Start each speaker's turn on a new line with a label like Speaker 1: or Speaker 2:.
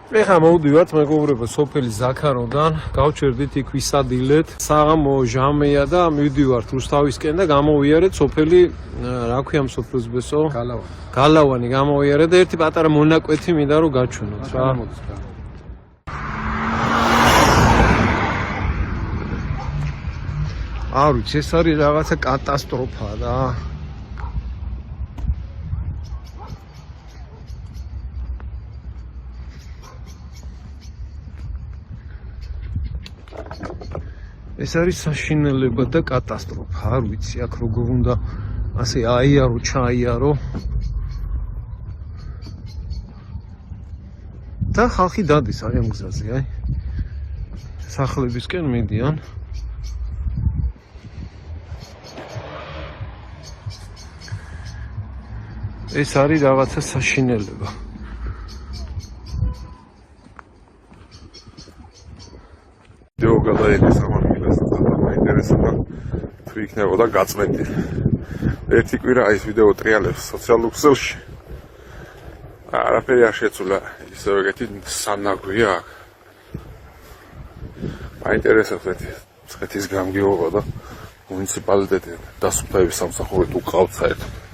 Speaker 1: ეხლა მოვდივართ მეგობრებო სოფელი ზაქაროდან, გავჩერდით იქ ვისადილეთ, საღამო ჟამეა და მივდივართ რუსთავისკენ და გამოვიარეთ სოფელი, რა ქვია ამ სოფლის ბესო? გალავანი გამოვიარეთ და ერთი პატარა მონაკვეთი მინდა რომ გაჩვენოთ რა. არ ვიცი, ეს არის რაღაცა კატასტროფა და ეს არის საშინელება და კატასტროფა, არ ვიცი, აქ როგორ უნდა ასე აიარო, ჩაიარო. და ხალხი დადის აი ამ გზაზე, აი. სახლებისკენ მიდიან. ეს არის რაღაცა საშინელება.
Speaker 2: ვიდეო გადაიღეს ამან მილას და მაინტერესებდა თუ იქნებოდა გაწმენდილი. ერთი კვირა ის ვიდეო ტრიალებს სოციალურ ქსელში. არაფერი არ შეცვლა, ისევ ეგეთი სანაგვია აქ. მაინტერესებს ერთი მცხეთის გამგეობა და მუნიციპალიტეტი დასუფთავების სამსახური თუ ყავთ საერთოდ.